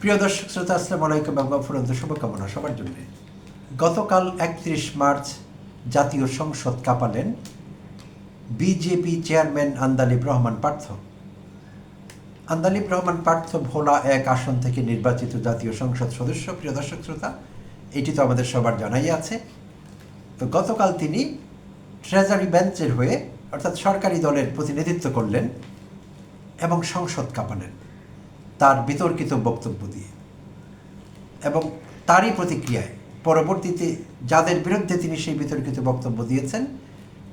প্রিয় দর্শক শ্রোতা, আসসালামু আলাইকুম এবং ফুরন্ত শুভকামনা সবার জন্য। গতকাল 31 মার্চ জাতীয় সংসদ কাঁপালেন বিজেপি চেয়ারম্যান আন্দালিব রহমান পার্থ। আন্দালিব রহমান পার্থ ভোলা 1 আসন থেকে নির্বাচিত জাতীয় সংসদ সদস্য। প্রিয় দর্শক শ্রোতা, এটি তো আমাদের সবার জানাই আছে। তো গতকাল তিনি ট্রেজারি বেঞ্চের হয়ে অর্থাৎ সরকারি দলের প্রতিনিধিত্ব করলেন এবং সংসদ কাঁপালেন তার বিতর্কিত বক্তব্য দিয়ে। এবং তারই প্রতিক্রিয়ায় পরবর্তীতে যাদের বিরুদ্ধে তিনি সেই বিতর্কিত বক্তব্য দিয়েছেন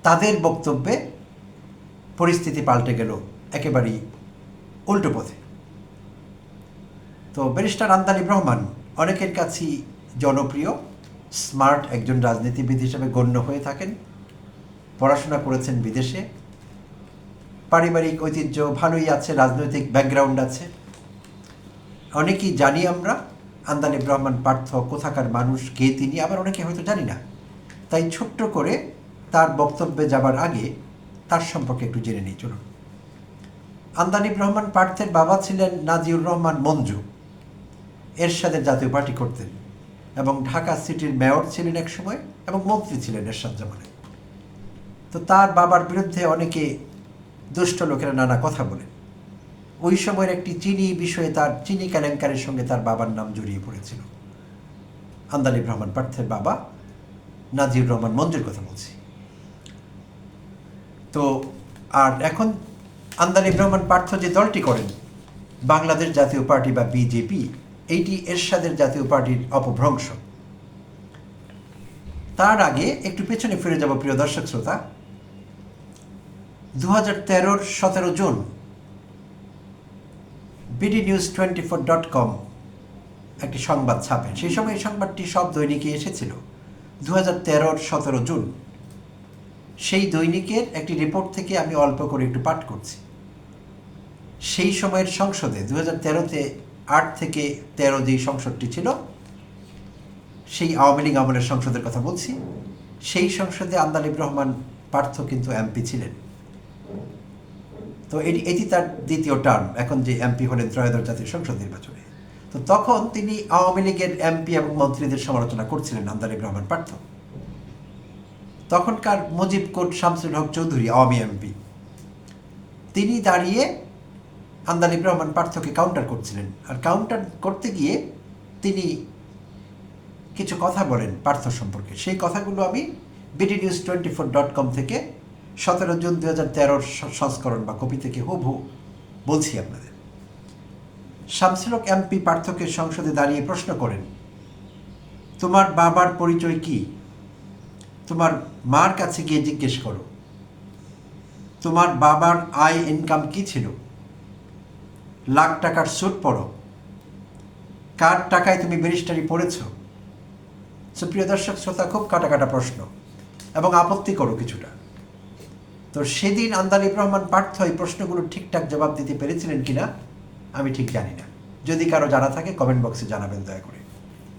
তাদের বক্তব্যে পরিস্থিতি পাল্টে গেল একেবারেই উল্টো পথে। তো ব্যারিস্টার আন্দালিব রহমান অনেকের কাছেই জনপ্রিয়, স্মার্ট একজন রাজনীতিবিদ হিসেবে গণ্য হয়ে থাকেন। পড়াশোনা করেছেন বিদেশে, পারিবারিক ঐতিহ্য ভালোই আছে, রাজনৈতিক ব্যাকগ্রাউন্ড আছে। অনেকেই জানি আমরা আন্দালিব রহমান পার্থ কোথাকার মানুষ, কে তিনি, আবার অনেকে হয়তো জানি না। তাই ছোট্ট করে তার বক্তব্যে যাবার আগে তার সম্পর্কে একটু জেনে নিই চলুন। আন্দালিব রহমান পার্থের বাবা ছিলেন নাজিউর রহমান মঞ্জু, এরশাদের জাতীয় পার্টি করতেন এবং ঢাকা সিটির মেয়র ছিলেন এক সময় এবং মন্ত্রী ছিলেন এরশাদ জামানে। তো তার বাবার বিরুদ্ধে অনেকে দুষ্ট লোকেরা নানা কথা বলেন। ওই সময়ের একটি চিনি বিষয়ে, তার চিনি কেলেঙ্কারের সঙ্গে তার বাবার নাম জড়িয়ে পড়েছিল। আন্দালিব রহমান পার্থের বাবা নাজিউর রহমান মঞ্জুর কথা বলছি। তো আর এখন আন্দালিব রহমান পার্থ যে দলটি করেন, বাংলাদেশ জাতীয় পার্টি বা বিজেপি, এইটি এরশাদের জাতীয় পার্টির অপভ্রংশ। তার আগে একটু পেছনে ফিরে যাব প্রিয় দর্শক শ্রোতা। 2013 17 জুন bdnews24.com একটি সংবাদ ছাপেন। সেই সময় এই সংবাদটি সব দৈনিকে এসেছিল। 2013 17 জুন সেই দৈনিকের একটি রিপোর্ট থেকে আমি অল্প করে একটু পাঠ করছি। সেই সময়ের সংসদে 2013-তে 8 থেকে 13 যেই সংসদটি ছিল, সেই আওয়ামী লীগ আমলের সংসদের কথা বলছি। সেই সংসদে আন্দালিব রহমান পার্থ কিন্তু এমপি ছিলেন। তো এটি তার দ্বিতীয় টার্ম, এখন যে এমপি হলেন ত্রয়োদশ জাতীয় সংসদ নির্বাচনে। তো তখন তিনি আওয়ামী লীগের এমপি এবং মন্ত্রীদের সমালোচনা করছিলেন আন্দালিব রহমান পার্থ। তখনকার মুজিব কোট শামসুল হক চৌধুরী আওয়ামী এমপি, তিনি দাঁড়িয়ে আন্দালিব রহমান পার্থকে কাউন্টার করছিলেন। আর কাউন্টার করতে গিয়ে তিনি কিছু কথা বলেন পার্থ সম্পর্কে। সেই কথাগুলো আমি bdnews24.com থেকে 17 জুন 2013 সংস্করণ বা কপি থেকে হুবহু বলছি আপনাদের। শামসুল হক এমপি পার্থকে সংসদে দাঁড়িয়ে প্রশ্ন করেন, তোমার বাবার পরিচয় কি? তোমার মার কাছে গিয়ে জিজ্ঞেস করো। তোমার বাবার আয় ইনকাম কি ছিল? লাখ টাকার স্যুট পরো। কার টাকায় তুমি ব্যারিস্টারি পড়েছ? সুপ্রিয় দর্শক শ্রোতা, খুব কাটা প্রশ্ন এবং আপত্তি করো কিছুটা। তো সেদিন আন্দালিব রহমান পার্থ এই প্রশ্নগুলোর ঠিকঠাক জবাব দিতে পেরেছিলেন কিনা আমি ঠিক জানি না। যদি কারো জানা থাকে কমেন্ট বক্সে জানাবেন দয়া করে।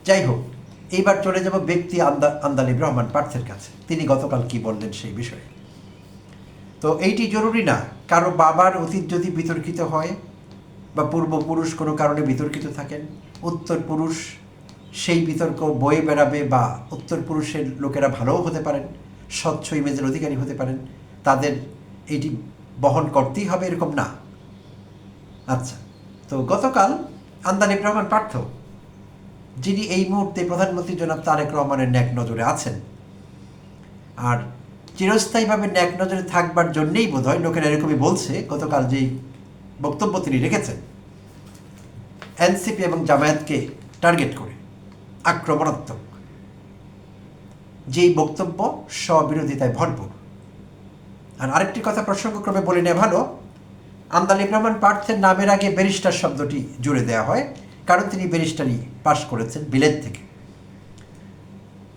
যাই হোক, এইবার চলে যাব ব্যক্তি আন্দালিব রহমান পার্থের কাছে। তিনি গতকাল কি বললেন সেই বিষয়ে। তো এইটি জরুরি না কারো বাবার অতীত যদি বিতর্কিত হয় বা পূর্বপুরুষ কোনো কারণে বিতর্কিত থাকেন, উত্তর পুরুষ সেই বিতর্ক বয়ে বেড়াবে, বা উত্তর পুরুষের লোকেরা ভালোও হতে পারেন, স্বচ্ছ ইমেজের অধিকারী হতে পারেন, তাদের এটি বহন করতেই হবে এরকম না। আচ্ছা, তো গতকাল আন্দালিব রহমান পার্থ, যিনি এই মুহূর্তে প্রধানমন্ত্রী জনাব তারেক রহমানের ন্যাক নজরে আছেন, আর চিরস্থায়ীভাবে ন্যাক নজরে থাকবার জন্যেই বোধহয় লোকেরা এরকমই বলছে, গতকাল যেই বক্তব্য তিনি রেখেছেন এনসিপি এবং জামায়াতকে টার্গেট করে আক্রমণাত্মক, যেই বক্তব্য স্ববিরোধিতায় ভরপুর। আর আরেকটি কথা প্রসঙ্গক্রমে বলে নেওয়া ভালো, আন্দালিব রহমান পার্থের নামের আগে ব্যারিস্টার শব্দটি জুড়ে দেওয়া হয়, কারণ তিনি ব্যারিস্টারি পাশ করেছেন বিলেত থেকে।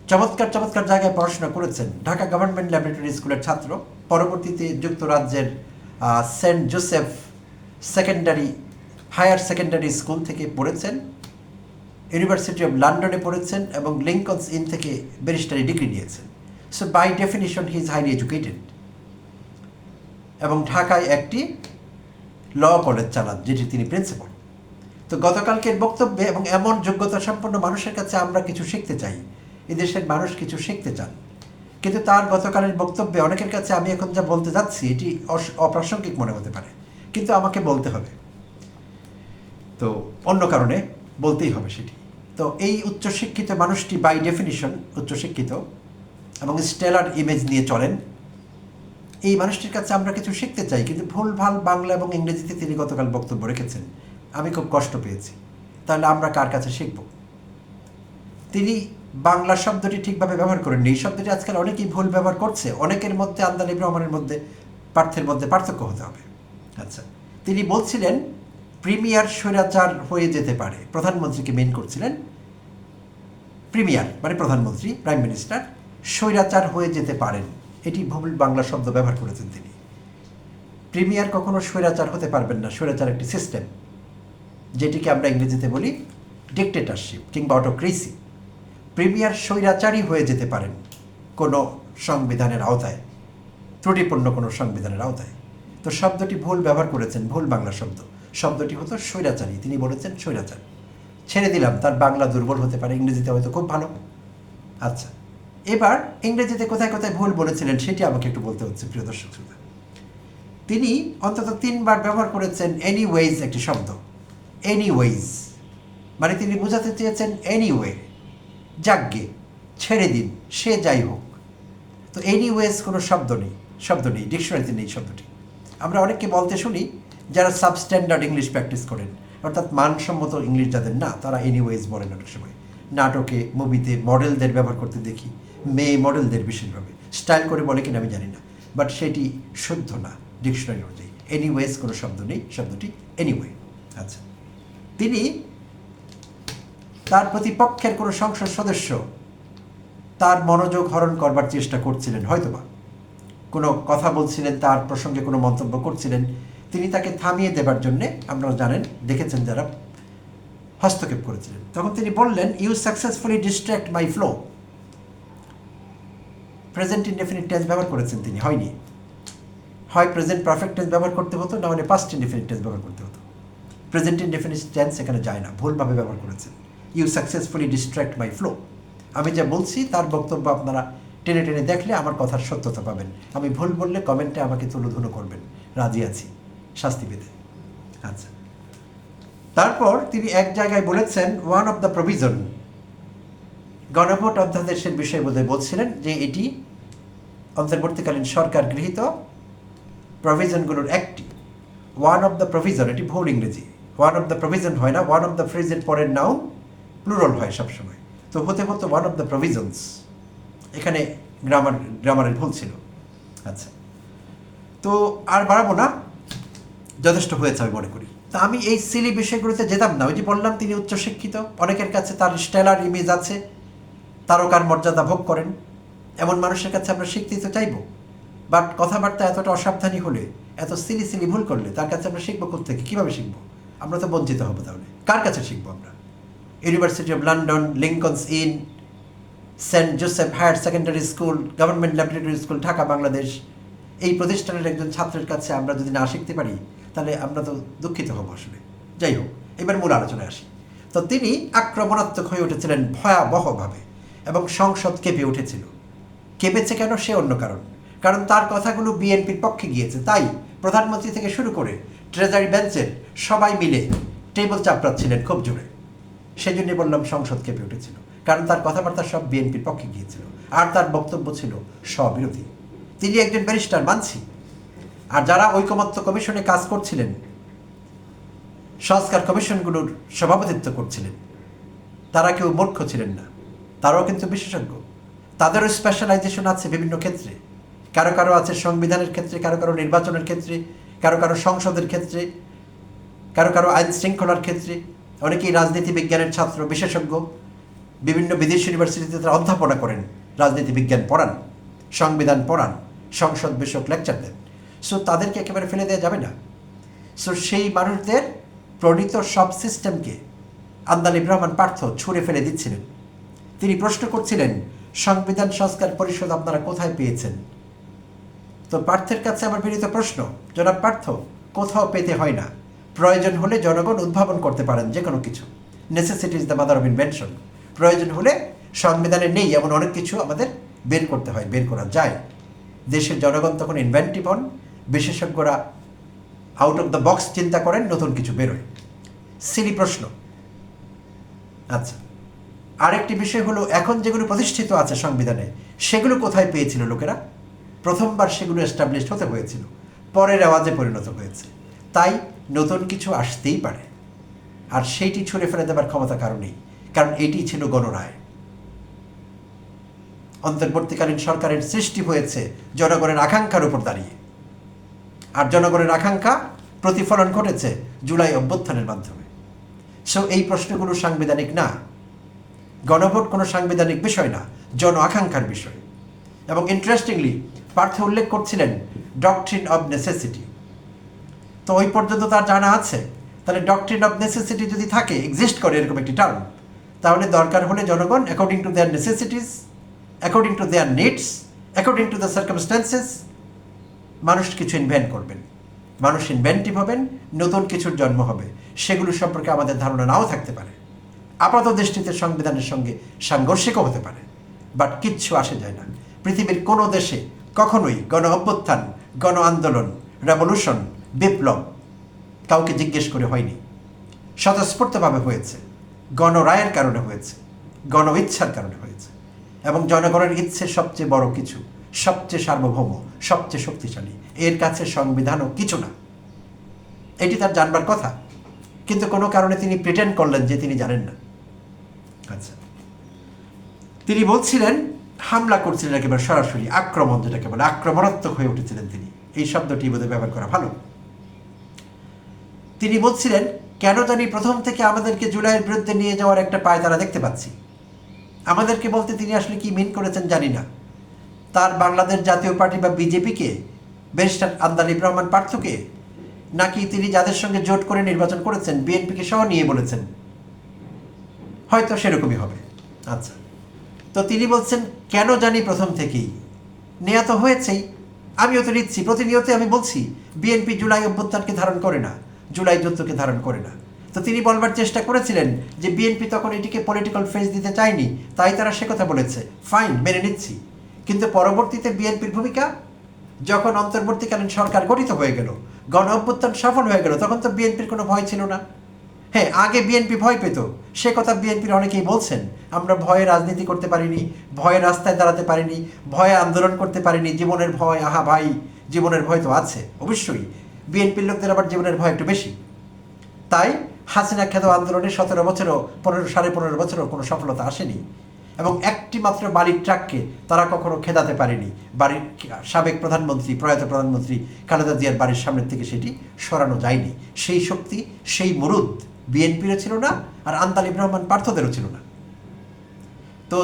চমৎকার জায়গায় পড়াশোনা করেছেন। ঢাকা গভর্নমেন্ট ল্যাবরেটরি স্কুলের ছাত্র, পরবর্তীতে যুক্তরাজ্যের Saint Joseph higher secondary school থেকে পড়েছেন, ইউনিভার্সিটি অফ লন্ডনে পড়েছেন এবং লিঙ্কনস ইন থেকে ব্যারিস্টারি ডিগ্রি নিয়েছেন। So by definition he is highly educated. এবং ঢাকায় একটি ল কলেজ চালান, যেটি তিনি প্রিন্সিপাল। তো গতকালকের বক্তব্যে এবং এমন যোগ্যতা সম্পন্ন মানুষের কাছে আমরা কিছু শিখতে চাই, এদেশের মানুষ কিছু শিখতে চান, কিন্তু তার গতকালের বক্তব্যে অনেকের কাছে আমি এখন যা বলতে যাচ্ছি এটি অপ্রাসঙ্গিক মনে হতে পারে, কিন্তু আমাকে বলতে হবে, তো অন্য কারণে বলতেই হবে সেটি। তো এই উচ্চশিক্ষিত মানুষটি বাই ডেফিনিশন উচ্চশিক্ষিত এবং স্টেলার ইমেজ নিয়ে চলেন, এই মানুষটির কাছে আমরা কিছু শিখতে চাই, কিন্তু ভুলভাল বাংলা এবং ইংরেজিতে তিনি গতকাল বক্তব্য রেখেছেন, আমি খুব কষ্ট পেয়েছি। তাহলে আমরা কার কাছে শিখব? তিনি বাংলা শব্দটি ঠিকভাবে ব্যবহার করেননি, এই শব্দটি আজকাল অনেকেই ভুল ব্যবহার করছে, অনেকের মধ্যে আন্দালিব রহমানের মধ্যে পার্থের মধ্যে পার্থক্য হতে হবে। আচ্ছা, তিনি বলছিলেন প্রিমিয়ার স্বৈরাচার হয়ে যেতে পারে, প্রধানমন্ত্রীকে মেন করছিলেন, প্রিমিয়ার মানে প্রধানমন্ত্রী, প্রাইম মিনিস্টার স্বৈরাচার হয়ে যেতে পারেন, এটি ভুল বাংলা শব্দ ব্যবহার করেছেন তিনি। প্রিমিয়ার কখনো স্বৈরাচার হতে পারবেন না, স্বৈরাচার একটি সিস্টেম, যেটিকে আমরা ইংরেজিতে বলি ডিক্টেটরশিপ কিংবা অটোক্রেসি। প্রিমিয়ার স্বৈরাচারই হয়ে যেতে পারেন কোনো সংবিধানের আওতায়, ত্রুটিপূর্ণ কোনো সংবিধানের আওতায়। তো শব্দটি ভুল ব্যবহার করেছেন, ভুল বাংলা শব্দ, শব্দটি হতো স্বৈরাচারী, তিনি বলেছেন স্বৈরাচার। ছেড়ে দিলাম, তার বাংলা দুর্বল হতে পারে, ইংরেজিতে হয়তো খুব ভালো। আচ্ছা, এবার ইংরেজিতে কোথায় কোথায় ভুল বলেছিলেন সেটি আমাকে একটু বলতে হচ্ছে প্রিয় দর্শক শ্রোতা। তিনি অন্তত 3 বার ব্যবহার করেছেন এনিওয়েজ একটি শব্দ, এনিওয়েজ মানে তিনি বোঝাতে চেয়েছেন এনিওয়ে, যাগ্গে, ছেড়ে দিন, সে যাই হোক। তো এনিওয়েজ কোনো শব্দ নেই, ডিকশনারিতে নেই শব্দটি। আমরা অনেককে বলতে শুনি যারা সাবস্ট্যান্ডার্ড ইংলিশ প্র্যাকটিস করেন, অর্থাৎ মানসম্মত ইংলিশ যাদের না, তারা এনিওয়েজ বলেন অনেক সময়। নাটকে, মুভিতে মডেলদের ব্যবহার করতে দেখি, মেয়ে মডেলদের বিশেষভাবে স্টাইল করে বলে কিনা আমি জানি না, বাট সেটি শুদ্ধ না ডিকশনারি অনুযায়ী। এনিওয়েজ কোনো শব্দ নেই, শব্দটি এনিওয়ে। আচ্ছা, তিনি তার প্রতিপক্ষের কোনো সংসদ সদস্য তার মনোযোগ হরণ করবার চেষ্টা করছিলেন, হয়তোবা কোনো কথা বলছিলেন, তার প্রসঙ্গে কোনো মন্তব্য করছিলেন, তিনি তাকে থামিয়ে দেবার জন্যে, আপনারা জানেন, দেখেছেন যারা, হস্তক্ষেপ করেছিলেন। তখন তিনি বললেন, you successfully distract my flow. Present indefinite tense ব্যবহার করেছেন তিনি, হয়নি, হয় প্রেজেন্ট পারফেক্ট টেন্স ব্যবহার করতে হতো, না হলে পাস্ট ইনডেফিনিট টেন্স ব্যবহার করতে হতো। প্রেজেন্ট ইনডেফিনিট টেন্স এখানে যায় না, ভুলভাবে ব্যবহার করেছেন। You successfully distract my flow, আমি যা বলছি তার বক্তব্য আপনারা টেনে টেনে দেখলে আমার কথার সত্যতা পাবেন। আমি ভুল বললে কমেন্টে আমাকে তুলোধুনো করবেন, রাজি আছি শাস্তি পেতে। আচ্ছা, তারপর তিনি এক জায়গায় বলেছেন ওয়ান অফ দ্য প্রভিজন, গণভোট অধ্যাদেশের বিষয়ে বোধহয় বলছিলেন যে এটি অন্তর্বর্তীকালীন সরকার গৃহীত প্রভিজনগুলোর একটি। ওয়ান অফ দ্য প্রভিজন, এটি ভুল ইংরেজি, ওয়ান অফ দ্য প্রভিজন হয় না, ওয়ান অফ দ্য ফ্রেজের পরের নাউন প্লুরাল হয় সবসময়, তো হতে হতো ওয়ান অফ দ্য প্রভিজনস, এখানে গ্রামারের ভুল ছিল। আচ্ছা, তো আর বাড়াবো না, যথেষ্ট হয়েছে আমি মনে করি। তা আমি এই সিলি বিষয়গুলোতে যেতাম না, ওই যে বললাম তিনি উচ্চশিক্ষিত, অনেকের কাছে তার স্টেলার ইমেজ আছে, তারকার মর্যাদা ভোগ করেন, এমন মানুষের কাছে আমরা শিখতে তো চাইব, বাট কথাবার্তা এতটা অসাবধানী হলে, এত সিলি ভুল করলে তার কাছে আমরা শিখবো কোত্থেকে, কীভাবে শিখবো? আমরা তো বঞ্চিত হবো, তাহলে কার কাছে শিখবো আমরা? University of London, Lincoln's Inn, Saint Joseph higher secondary school, government laboratory school, Dhaka, Bangladesh, এই প্রতিষ্ঠানের একজন ছাত্রের কাছে আমরা যদি না শিখতে পারি তাহলে আমরা তো দুঃখিত হব আসলে। যাই হোক, এবার মূল আলোচনায় আসি। তো তিনি আক্রমণাত্মক হয়ে উঠেছিলেন ভয়াবহভাবে, এবং সংসদ কেঁপে উঠেছিল। কেঁপেছে কেন, সে অন্য কারণ তার কথাগুলো বিএনপির পক্ষে গিয়েছে, তাই প্রধানমন্ত্রী থেকে শুরু করে ট্রেজারি বেঞ্চের সবাই মিলে টেবিল চাপড়াচ্ছিলেন খুব জোরে। সেই জন্যই বললাম সংসদ কেঁপে উঠেছিল, কারণ তার কথাবার্তা সব বিএনপির পক্ষে গিয়েছিল, আর তার বক্তব্য ছিল স্ববিরোধী। তিনি একজন ব্যারিস্টার, মানছি, আর যারা ঐকমত্য কমিশনে কাজ করছিলেন, সংস্কার কমিশনগুলোর সভাপতিত্ব করছিলেন, তারা কেউ মূর্খ ছিলেন না, তারাও কিন্তু বিশেষজ্ঞ, তাদেরও স্পেশালাইজেশন আছে বিভিন্ন ক্ষেত্রে, কারো কারো আছে সংবিধানের ক্ষেত্রে, কারো কারো নির্বাচনের ক্ষেত্রে, কারো কারো সংসদের ক্ষেত্রে, কারো কারো আইন শৃঙ্খলার ক্ষেত্রে, অনেকেই রাজনীতি বিজ্ঞানের ছাত্র, বিশেষজ্ঞ, বিভিন্ন বিদেশি ইউনিভার্সিটিতে তারা অধ্যাপনা করেন, রাজনীতি বিজ্ঞান পড়ান, সংবিধান পড়ান, সংসদ বিষয়ক লেকচার দেন। সো তাদেরকে একেবারে ফেলে দেওয়া যাবে না। সো সেই মানুষদের প্রণীত সব সিস্টেমকে আন্দালিব রহমান পার্থ ছুঁড়ে ফেলে দিচ্ছিলেন। তিনি প্রশ্ন করছিলেন, সংবিধান সংস্কার পরিষদ আপনারা কোথায় পেয়েছেন? তো পার্থের কাছে আমার বিনীত প্রশ্ন, জনাব পার্থ, কোথাও পেতে হয় না, প্রয়োজন হলে জনগণ উদ্ভাবন করতে পারেন যে কোনো কিছু। Necessity is the mother of invention. প্রয়োজন হলে সংবিধানে নেই এমন অনেক কিছু আমাদের বের করতে হয়, বের করা যায়। দেশের জনগণ তখন ইনভেন্টিভ হন, বিশেষজ্ঞরা আউট অফ দ্য বক্স চিন্তা করেন, নতুন কিছু বেরোয়। সিলি প্রশ্ন। আচ্ছা, আরেকটি বিষয় হলো, এখন যেগুলো প্রতিষ্ঠিত আছে সংবিধানে সেগুলো কোথায় পেয়েছিল লোকেরা? প্রথমবার সেগুলো এস্টাবলিশড হতে হয়েছিল, পরের আওয়াজে পরিণত হয়েছে। তাই নতুন কিছু আসতেই পারে, আর সেইটি ছুঁড়ে ফেলে দেবার ক্ষমতা কারো নেই, কারণ এটি ছিল গণরায়। অন্তর্বর্তীকালীন সরকারের সৃষ্টি হয়েছে জনগণের আকাঙ্ক্ষার উপর দাঁড়িয়ে, আর জনগণের আকাঙ্ক্ষা প্রতিফলন ঘটেছে জুলাই অভ্যুত্থানের মাধ্যমে। সো এই প্রশ্নগুলো সাংবিধানিক না। গণভোট কোনো সাংবিধানিক বিষয় না, জন আকাঙ্ক্ষার বিষয়। এবং ইন্টারেস্টিংলি পার্থ উল্লেখ করছিলেন ডক্ট্রিন অব নেসেসিটি। তো ওই পর্যন্ত তার জানা আছে। তাহলে ডক্ট্রিন অব নেসেসিটি যদি থাকে, এক্সিস্ট করে এরকম একটি টার্ম, তাহলে দরকার হলে জনগণ according to their necessities, according to their needs, according to the circumstances মানুষ কিছু ইনভেন্ট করবেন, মানুষ ইনভেন্টিভ হবেন, নতুন কিছুর জন্ম হবে। সেগুলো সম্পর্কে আমাদের ধারণা নাও থাকতে পারে, আপাত দৃষ্টিতে সংবিধানের সঙ্গে সাংঘর্ষিকও হতে পারে, বাট কিচ্ছু আসে যায় না। পৃথিবীর কোনো দেশে কখনোই গণ অভ্যুত্থান, গণ আন্দোলন, রেভলিউশন, বিপ্লব কাউকে জিজ্ঞেস করে হয়নি। স্বতঃস্ফূর্তভাবে হয়েছে, গণরায়ের কারণে হয়েছে, গণ ইচ্ছার কারণে হয়েছে। এবং জনগণের ইচ্ছে সবচেয়ে বড় কিছু, সবচেয়ে সার্বভৌম, সবচেয়ে শক্তিশালী। এর কাছে সংবিধানও কিছু না। এটি তার জানবার কথা, কিন্তু কোনো কারণে তিনি প্রিটেন্ড করলেন যে তিনি জানেন না। আচ্ছা, তিনি বলছিলেন, হামলা করছিলেন একেবারে সরাসরি, আক্রমণ যেটাকে বলে, আক্রমণাত্মক হয়ে উঠেছিলেন তিনি। এই শব্দটি বোধহয় ব্যবহার করা ভালো। তিনি বলছিলেন, কেন জানি প্রথম থেকে আমাদেরকে জুলাইয়ের বিরুদ্ধে নিয়ে যাওয়ার একটা পায়তারা দেখতে পাচ্ছি। আমাদেরকে বলতে তিনি আসলে কি মিন করেছেন জানি না। তার বাংলাদেশ জাতীয় পার্টি বা বিজেপিকে, ব্যারিস্টার আন্দালিব রহমান পার্থকে, নাকি তিনি যাদের সঙ্গে জোট করে নির্বাচন করেছেন বিএনপিকে সহ নিয়ে বলেছেন? হয়তো সেরকমই হবে। আচ্ছা, তো তিনি বলছেন কেন জানি প্রথম থেকেই নেওয়া তো হয়েছেই, আমিও তো নিচ্ছি, প্রতিনিয়ত আমি বলছি বিএনপি জুলাই অভ্যুত্থানকে ধারণ করে না, জুলাই যুদ্ধকে ধারণ করে না। তো তিনি বলবার চেষ্টা করেছিলেন যে বিএনপি তখন এটিকে পলিটিক্যাল ফেস দিতে চায়নি, তাই তারা সে কথা বলেছে, ফাইন, মেনে নিচ্ছি। কিন্তু পরবর্তীতে বিএনপির ভূমিকা, যখন অন্তর্বর্তীকালীন সরকার গঠিত হয়ে গেল, গণ অভ্যুত্থান সফল হয়ে গেল, তখন তো বিএনপির কোনো ভয় ছিল না। হ্যাঁ, আগে বিএনপি ভয় পেত, সে কথা বিএনপির অনেকেই বলছেন, আমরা ভয়ে রাজনীতি করতে পারিনি, ভয়ে রাস্তায় দাঁড়াতে পারিনি, ভয়ে আন্দোলন করতে পারিনি, জীবনের ভয়। আহা ভাই, জীবনের ভয় তো আছে অবশ্যই, বিএনপির লোকদের আবার জীবনের ভয় একটু বেশি। তাই হাসিনা খ্যাত আন্দোলনে 17 বছরও 15.5 বছরও কোনো সফলতা আসেনি, এবং একটি মাত্র বালির ট্রাককে তারা কখনো খেদাতে পারেনি। বাড়ির সাবেক প্রধানমন্ত্রী, প্রয়াত প্রধানমন্ত্রী খালেদা জিয়ার বাড়ির সামনের থেকে সেটি সরানো যায়নি। সেই শক্তি, সেই মুরুদ বিএনপিরও ছিল না, আর আন্দালিব রহমান পার্থদেরও ছিল না। তো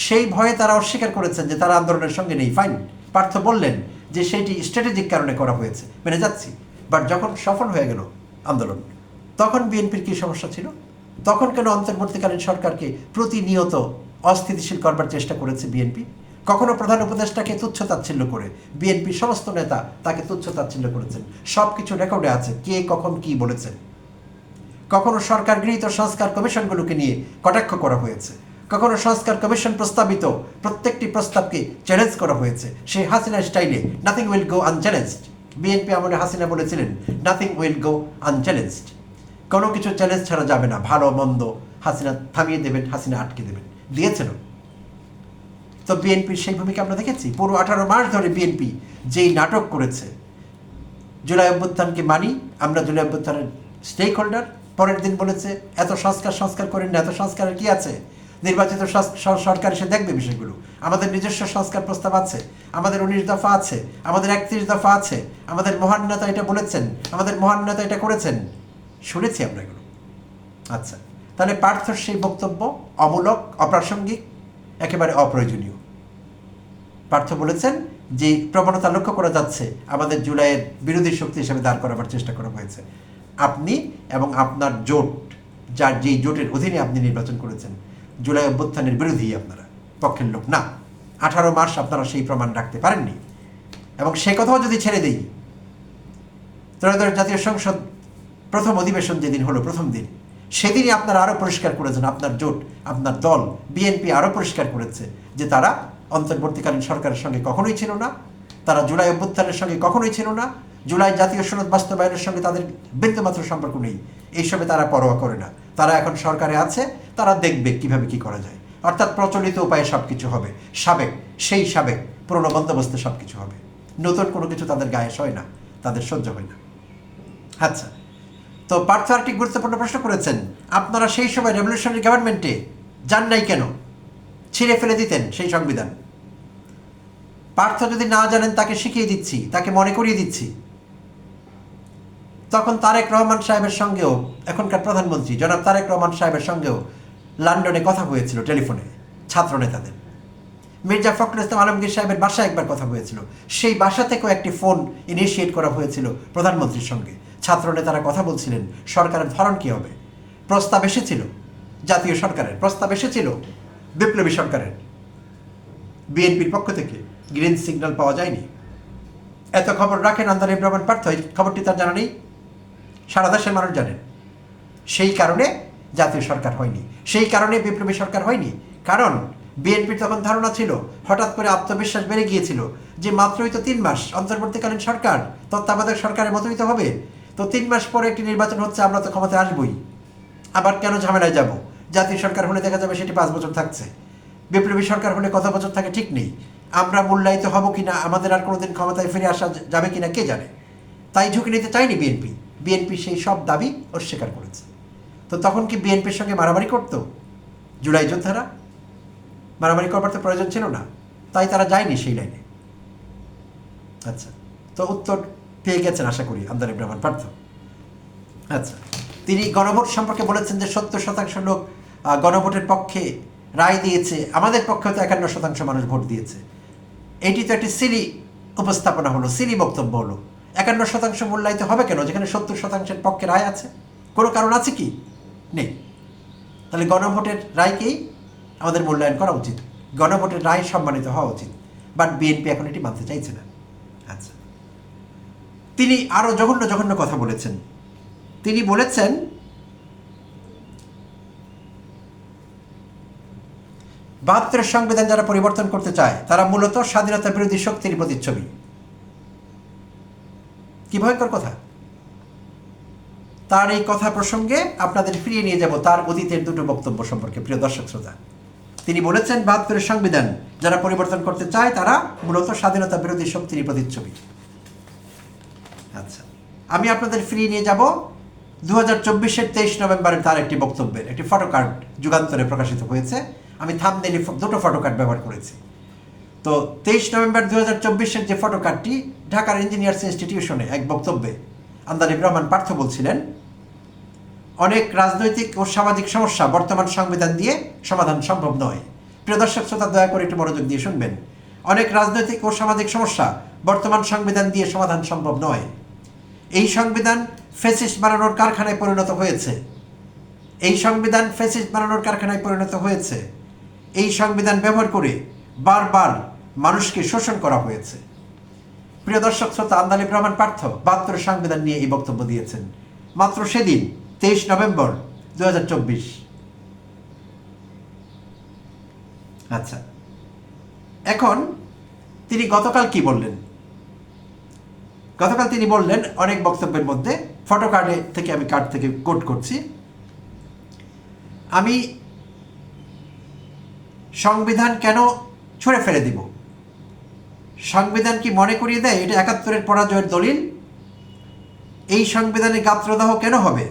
সেই ভয়ে তারা অস্বীকার করেছেন যে তারা আন্দোলনের সঙ্গে নেই, ফাইন। পার্থ বললেন যে সেটি স্ট্র্যাটেজিক কারণে করা হয়েছে, মেনে যাচ্ছি। বাট যখন সফল হয়ে গেল আন্দোলন, তখন বিএনপির কী সমস্যা ছিল? তখন কেন অন্তর্বর্তীকালীন সরকারকে প্রতিনিয়ত অস্থিতিশীল করবার চেষ্টা করেছে বিএনপি? কখনো প্রধান উপদেষ্টাকে তুচ্ছতাচ্ছিল্য করে বিএনপির সমস্ত নেতা তাকে তুচ্ছতাচ্ছিল্য করেছেন, সব কিছু রেকর্ডে আছে, কে কখন কি বলেছেন। কখনো সরকার গৃহীত সংস্কার কমিশনগুলোকে নিয়ে কটাক্ষ করা হয়েছে, কখনো সংস্কার কমিশন প্রস্তাবিত প্রত্যেকটি প্রস্তাবকে চ্যালেঞ্জ করা হয়েছে, সেই হাসিনা স্টাইলে, নাথিং উইল গো আনচ্যালেঞ্জড। বিএনপি আমলে হাসিনা বলেছিলেন, নাথিং উইল গো আনচ্যালেঞ্জড, কোনো কিছু চ্যালেঞ্জ ছাড়া যাবে না, ভালো মন্দ হাসিনা থামিয়ে দেবেন, হাসিনা আটকে দেবেন, দিয়েছিল। তো বিএনপির সেই ভূমিকা আমরা দেখেছি। পুরো 18 মাস ধরে বিএনপি যেই নাটক করেছে, জুলাই অভ্যুত্থানকে মানি, আমরা জুলাই অভ্যুত্থানের স্টেক হোল্ডার, পরের দিন বলেছে এত সংস্কার করেন না, এত সংস্কারের কি আছে, নির্বাচিত সরকার এসে দেখবে বিষয়গুলো। আমাদের নিজস্ব সংস্কার প্রস্তাব আছে, আমাদের 19 দফা আছে, আমাদের 31 দফা আছে, আমাদের মহান নেতা এটা বলেছেন, আমাদের মহান নেতা এটা করেছেন, শুনেছি আমরা এগুলো। আচ্ছা, তাহলে পার্থর সেই বক্তব্য অমূলক, অপ্রাসঙ্গিক, একেবারে অপ্রয়োজনীয়। পার্থ বলেছেন যে প্রবণতা লক্ষ্য করা যাচ্ছে, আমাদের জুলাইয়ের বিরোধী শক্তি হিসেবে দাঁড় করাবার চেষ্টা করা হয়েছে। আপনি এবং আপনার জোট, যার যেই জোটের অধীনে আপনি নির্বাচন করেছেন, জুলাই অভ্যুত্থানের বিরোধী আপনারা, পক্ষের লোক না। 18 মাস আপনারা সেই প্রমাণ রাখতে পারেননি। এবং সে কথাও যদি ছেড়ে দিই, ত্রয়োদশ জাতীয় সংসদ প্রথম অধিবেশন যেদিন হলো, প্রথম দিন, সেদিনই আপনারা আরও পরিষ্কার করেছেন, আপনার জোট, আপনার দল বিএনপি আরও পরিষ্কার করেছে যে তারা অন্তর্বর্তীকালীন সরকারের সঙ্গে কখনোই ছিল না, তারা জুলাই অভ্যুত্থানের সঙ্গে কখনোই ছিল না, জুলাই জাতীয় সনদ বাস্তবায়নের সঙ্গে তাদের বিন্দুমাত্র সম্পর্ক নেই, এইসবে তারা পরোয়া করে না। তারা এখন সরকারে আছে, তারা দেখবে কিভাবে কি করা যায়, অর্থাৎ প্রচলিত উপায়ে সব কিছু হবে, সেই সাবেক পুরনো বন্দোবস্তে সব কিছু হবে, নতুন কোনো কিছু তাদের গায়ে সয় না, তাদের সহ্য হয় না। আচ্ছা, তো পার্থ আরেকটি গুরুত্বপূর্ণ প্রশ্ন করেছেন, আপনারা সেই সময় রেভলিউশনারি গভর্নমেন্টে যান নাই কেন? ছিঁড়ে ফেলে দিতেন সেই সংবিধান। পার্থ যদি না জানেন তাকে শিখিয়ে দিচ্ছি, তাকে মনে করিয়ে দিচ্ছি। তখন তারেক রহমান সাহেবের সঙ্গেও, এখনকার প্রধানমন্ত্রী জনাব তারেক রহমান সাহেবের সঙ্গেও লন্ডনে কথা হয়েছিল টেলিফোনে ছাত্র নেতাদের। মির্জা ফখরুল ইসলাম আলমগীর সাহেবের বাসায় একবার কথা হয়েছিল, সেই বাসা থেকেও একটি ফোন ইনিশিয়েট করা হয়েছিল প্রধানমন্ত্রীর সঙ্গে। ছাত্র নেতারা কথা বলছিলেন সরকারের ধরন কী হবে। প্রস্তাব এসেছিল, জাতীয় সরকারের প্রস্তাব এসেছিল, বিপ্লবী সরকারের, বিএনপির পক্ষ থেকে গ্রিন সিগন্যাল পাওয়া যায়নি। এত খবর রাখেন আন্দালিব রহমান পার্থ, এই খবরটি তার জানা নেই, সারা দেশের মানুষ জানেন। সেই কারণে জাতীয় সরকার হয়নি, সেই কারণে বিপ্লবী সরকার হয়নি। কারণ বিএনপির তখন ধারণা ছিল, হঠাৎ করে আত্মবিশ্বাস বেড়ে গিয়েছিল যে মাত্রই তো 3 মাস, অন্তর্বর্তীকালীন সরকার তত্ত্বাবধায়ক সরকারের মতোই তো হবে, তো 3 মাস পরে একটি নির্বাচন হচ্ছে, আমরা তো ক্ষমতায় আসবই, আবার কেন ঝামেলায় যাব। জাতীয় সরকার হলে দেখা যাবে সেটি 5 বছর থাকছে, বিপ্লবী সরকার হলে কত বছর থাকে ঠিক নেই, আমরা মূল্যায়িত হব কিনা, আমাদের আর কোনোদিন ক্ষমতায় ফিরে আসা যাবে কিনা কে জানে। তাই ঝুঁকি নিতে চায়নি বিএনপি সেই সব দাবি অস্বীকার করেছে। তো তখন কি বিএনপির সঙ্গে মারামারি করত জুলাই যোদ্ধারা? মারামারি করবার তো প্রয়োজন ছিল না, তাই তারা যায়নি সেই লাইনে। আচ্ছা, তো উত্তর পেয়ে গেছেন আশা করি আন্দালিব রহমান পার্থ। আচ্ছা, তিনি গণভোট সম্পর্কে বলেছেন যে 70% লোক গণভোটের পক্ষে রায় দিয়েছে, আমাদের পক্ষে তো 51% মানুষ ভোট দিয়েছে। এটি তো একটি সিলি উপস্থাপনা হলো, সিলি বক্তব্য হলো। 51% মূল্যায়িত হবে কেন যেখানে 70%-এর পক্ষে রায় আছে? কোনো কারণ আছে কি? নেই। তাহলে গণভোটের রায়কেই আমাদের মূল্যায়ন করা উচিত, গণভোটের রায় সম্মানিত হওয়া উচিত, বাট বিএনপি এখন এটি মানতে চাইছে না। আচ্ছা, তিনি আরও জঘন্য কথা বলেছেন। তিনি বলেছেন, 72 সংবিধান যারা পরিবর্তন করতে চায় তারা মূলত স্বাধীনতা বিরোধী শক্তির প্রতিচ্ছবি। কি ভয়ঙ্কর কথা! তার এই কথা প্রসঙ্গে আপনাদের ফিরিয়ে নিয়ে যাব তার অতীতের 2টো বক্তব্য সম্পর্কে, প্রিয় দর্শক শ্রোতা। তিনি বলেছেন 72 সংবিধান যারা পরিবর্তন করতে চায় তারা মূলত স্বাধীনতা বিরোধী শক্তির প্রতিচ্ছবি। আচ্ছা, আমি আপনাদের ফিরিয়ে নিয়ে যাব 2024-এর 23 নভেম্বরের তার একটি বক্তব্যের একটি ফটোকার্ড যুগান্তরে প্রকাশিত হয়েছে। আমি থাম্বনেইলে 2টো ফটোকার্ড ব্যবহার করেছি। তো 23 নভেম্বর 2024-এর যে ফটোকার্ডটি, ঢাকার ইঞ্জিনিয়ার্স ইনস্টিটিউশনে এক বক্তব্যে আন্দালিব রহমান পার্থ বলছিলেন, অনেক রাজনৈতিক ও সামাজিক সমস্যা বর্তমান সংবিধান দিয়ে সমাধান সম্ভব নয়। প্রিয় দর্শক শ্রোতা, দয়া করে একটু মনোযোগ দিয়ে শুনবেন। অনেক রাজনৈতিক ও সামাজিক সমস্যা বর্তমান সংবিধান দিয়ে সমাধান সম্ভব নয়। এই সংবিধান ফ্যাসিস্ট বানানোর কারখানায় পরিণত হয়েছে। এই সংবিধান ফ্যাসিস্ট বানানোর কারখানায় পরিণত হয়েছে। এই সংবিধান ব্যবহার করে বারবার মানুষকে শোষণ করা হয়েছে। প্রিয় দর্শক শ্রোতা, আন্দালিব রহমান পার্থ 72 সংবিধান নিয়ে এই বক্তব্য দিয়েছেন মাত্র সেদিন 23 নভেম্বর 2024। আচ্ছা, এখন তিনি গতকাল কি বললেন? গতকাল তিনি বললেন অনেক বক্তব্যের মধ্যে, ফটোকার্ডে থেকে আমি কার্ড থেকে কোট করছি, আমি সংবিধান কেন ছুঁড়ে ফেলে দিব? সংবিধান কি মনে করিয়ে দেয় এটা 71-এর পরাজয়ের দলিল? এই সংবিধানে গাত্রদাহ কেন হবে?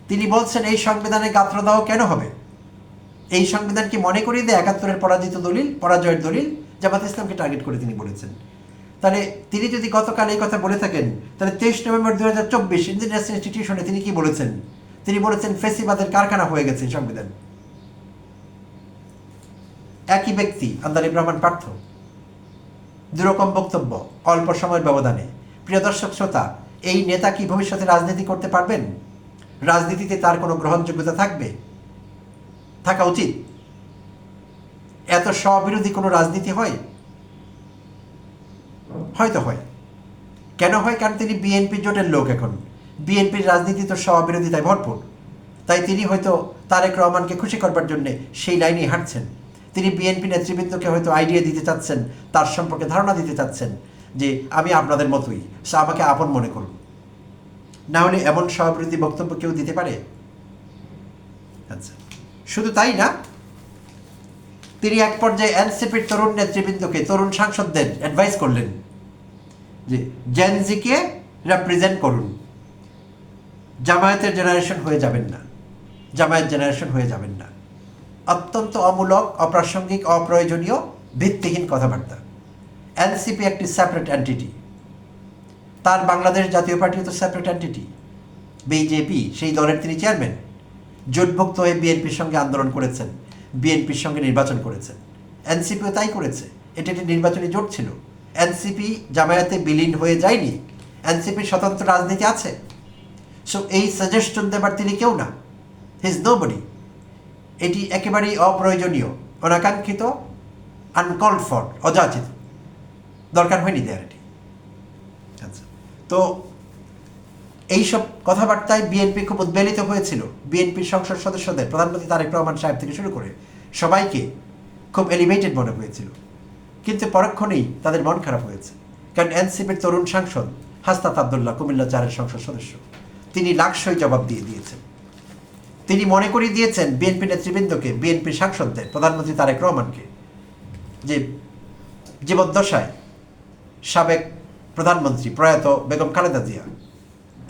তিনি বলছেন এই সংবিধানে গাত্রদাহ কেন হবে? এই সংবিধান কি মনে করিয়ে দেয় 71-এর পরাজয়ের দলিল? জামাত ইসলামকে টার্গেট করে তিনি বলেছেন। তাহলে তিনি যদি গতকাল এই কথা বলে থাকেন, তাহলে 23 নভেম্বর 2024 ইঞ্জিনিয়ার্স ইনস্টিটিউশনে তিনি কি বলেছেন? তিনি বলেছেন ফেসিবাদের কারখানা হয়ে গেছে সংবিধান। একই ব্যক্তি আন্দালিব রহমান পার্থ, দুরকম বক্তব্য অল্প সময়ের ব্যবধানে। প্রিয় দর্শক শ্রোতা, এই নেতা কি ভবিষ্যতে রাজনীতি করতে পারবেন? রাজনীতিতে তার কোনো গ্রহণযোগ্যতা থাকা উচিত? এত স্ববিরোধী কোনো রাজনীতি হয়? হয়তো হয়, কেন হয়? কারণ তিনি বিএনপি জোটের লোক। এখন বিএনপির রাজনীতি তো স্ববিরোধিতায় ভরপুর, তাই তিনি হয়তো তারেক রহমানকে খুশি করবার জন্যে সেই লাইনেই হাঁটছেন। তিনি বিএনপি নেতৃবৃন্দকে হয়তো আইডিয়া দিতে চাচ্ছেন, তার সম্পর্কে ধারণা দিতে চাচ্ছেন যে আমি আপনাদের মতোই, সে আমাকে আপন মনে করুন। না হলে এমন স্ববিরোধী বক্তব্য কেউ দিতে পারে? আচ্ছা, শুধু তাই না, তিনি এক পর্যায়ে এনসিপির তরুণ নেতৃবৃন্দকে, তরুণ সাংসদদের অ্যাডভাইস করলেন যে জেনজিকে রিপ্রেজেন্ট করুন, জামায়াতের জেনারেশন হয়ে যাবেন না, জামায়াত জেনারেশন হয়ে যাবেন না। অত্যন্ত অমূলক, অপ্রাসঙ্গিক, অপ্রয়োজনীয়, ভিত্তিহীন কথাবার্তা। এনসিপি একটি সেপারেট এন্টিটি, তার বাংলাদেশ জাতীয় পার্টিও তো সেপারেট এন্টিটি। বিজেপি, সেই দলের তিনি চেয়ারম্যান, জোটভুক্ত হয়ে বিএনপির সঙ্গে আন্দোলন করেছেন, বিএনপির সঙ্গে নির্বাচন করেছেন। এনসিপিও তাই করেছে, এটা একটি নির্বাচনী জোট ছিল। এনসিপি জামায়াতে বিলীন হয়ে যায়নি, এনসিপির স্বতন্ত্র রাজনীতি আছে। সো এই সাজেশন দেবার তিনি কেউ না, হি ইজ নোবডি। এটি একেবারেই অপ্রয়োজনীয়, অনাকাঙ্ক্ষিত, আনকল্ড ফর, অযাচিত, দরকার হয়নি দেয়ার এটি। আচ্ছা, তো এইসব কথাবার্তায় বিএনপি খুব উদ্বেলিত হয়েছিল। বিএনপির সংসদ সদস্যদের, প্রধানমন্ত্রী তারেক রহমান সাহেব থেকে শুরু করে সবাইকে খুব এলিভেটেড মনে হয়েছিল। কিন্তু পরক্ষণেই তাদের মন খারাপ হয়েছে, কারণ এনসিপির তরুণ সাংসদ হাসনাত আবদুল্লাহ, কুমিল্লা 4-এর সংসদ সদস্য, তিনি লাকসই জবাব দিয়ে দিয়েছেন। তিনি মনে করিয়ে দিয়েছেন বিএনপি নেতৃবৃন্দকে, বিএনপির সাংসদদের, প্রধানমন্ত্রী তারেক রহমানকে, যে জীবদ্দশায় সাবেক প্রধানমন্ত্রী প্রয়াত বেগম খালেদা জিয়া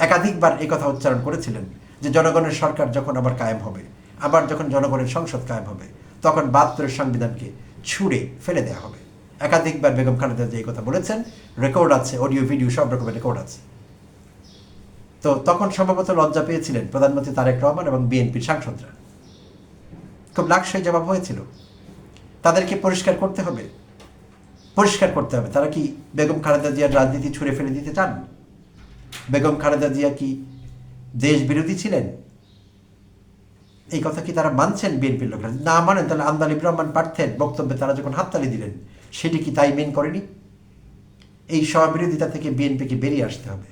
একাধিকবার এই কথা উচ্চারণ করেছিলেন যে জনগণের সরকার যখন আবার কায়েম হবে, আবার যখন জনগণের সংসদ কায়েম হবে, তখন 72-এর সংবিধানকে ছুঁড়ে ফেলে দেওয়া হবে। একাধিকবার বেগম খালেদা জিয়া এই কথা বলেছেন, রেকর্ড আছে, অডিও ভিডিও সব রকমের রেকর্ড আছে। তো তখন সম্ভবত লজ্জা পেয়েছিলেন প্রধানমন্ত্রী তারেক রহমান এবং বিএনপির সাংসদরা। খুব লাকসাই জবাব হয়েছিল। তাদেরকে পরিষ্কার করতে হবে, পরিষ্কার করতে হবে তারা কি বেগম খালেদা জিয়ার রাজনীতি ছুঁড়ে ফেলে দিতে চান? বেগম খালেদা জিয়া কি দেশ বিরোধী ছিলেন? এই কথা কি তারা মানছেন? বিএনপির লোকেরা না মানেন, তাহলে আন্দালিব রহমান পার্থের বক্তব্যে তারা যখন হাততালি দিলেন, সেটি কি তাই মেন করেনি? এই স্ববিরোধিতা থেকে বিএনপিকে বেরিয়ে আসতে হবে।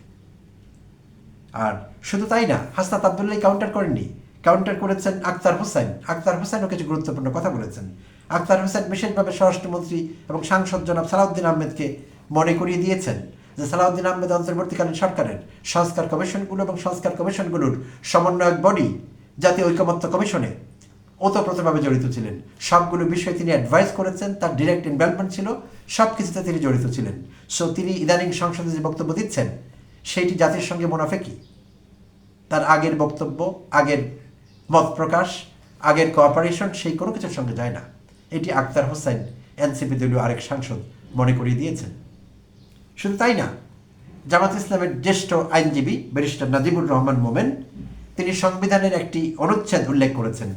আর শুধু তাই না, হাসনাত আবদুল্লাহ কাউন্টার করেননি, কাউন্টার করেছেন আখতার হোসেন। আখতার হোসেনও কিছু গুরুত্বপূর্ণ কথা বলেছেন। আখতার হোসেন বিশেষভাবে স্বরাষ্ট্রমন্ত্রী এবং সাংসদ জনাব সালাউদ্দিন আহমেদকে মনে করিয়ে দিয়েছেন যে সালাউদ্দিন আহমেদ অন্তর্বর্তীকালীন সরকারের সংস্কার কমিশনগুলো এবং সংস্কার কমিশনগুলোর সমন্বয়ক বডি জাতীয় ঐকমত্য কমিশনে ওতপ্রোতভাবে জড়িত ছিলেন। সবগুলো বিষয়ে তিনি অ্যাডভাইস করেছেন, তার ডিরেক্ট ইনভলভমেন্ট ছিল, সব কিছুতে তিনি জড়িত ছিলেন। সো তিনি ইদানিং সংসদে যে বক্তব্য দিচ্ছেন, সেইটি জাতির সঙ্গে মুনাফেকি। তার আগের বক্তব্য, আগের মত প্রকাশ, আগের কোঅপারেশন, সেই কোনো কিছুর সঙ্গে যায় না। এটি আখতার হোসেন, এনসিপি দলীয় আরেক সাংসদ, মনে করিয়ে দিয়েছেন। শুধু তাই না, জামাত ইসলামের জ্যেষ্ঠ আইনজীবী ব্যারিস্টার নাজিবুর রহমান মোমেন, তিনি সংবিধানের একটি অনুচ্ছেদ উল্লেখ করেছেন।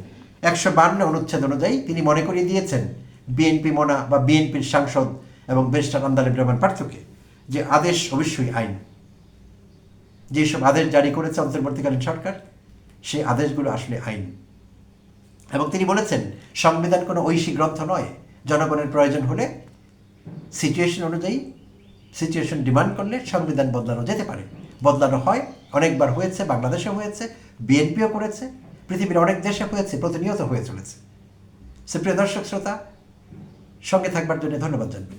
152 অনুচ্ছেদ অনুযায়ী তিনি মনে করিয়ে দিয়েছেন বিএনপি মোনা বা বিএনপির সাংসদ এবং ব্যারিস্টার আন্দালিব রহমান পার্থকে যে আদেশ অবশ্যই আইন। যেসব আদেশ জারি করেছে অন্তর্বর্তীকালীন সরকার, সেই আদেশগুলো আসলে আইন। এবং তিনি বলেছেন সংবিধান কোনো ঐশী গ্রন্থ নয়, জনগণের প্রয়োজন হলে সিচুয়েশন অনুযায়ী, সিচুয়েশন ডিমান্ড করলে সংবিধান বদলানো যেতে পারে, বদলানো হয়, অনেকবার হয়েছে, বাংলাদেশে হয়েছে, বিএনপিও করেছে, পৃথিবীর অনেক দেশে হয়েছে, প্রতিনিয়ত হয়ে চলেছে। সে প্রিয় দর্শক শ্রোতা, সঙ্গে থাকবার জন্য ধন্যবাদ জানাই।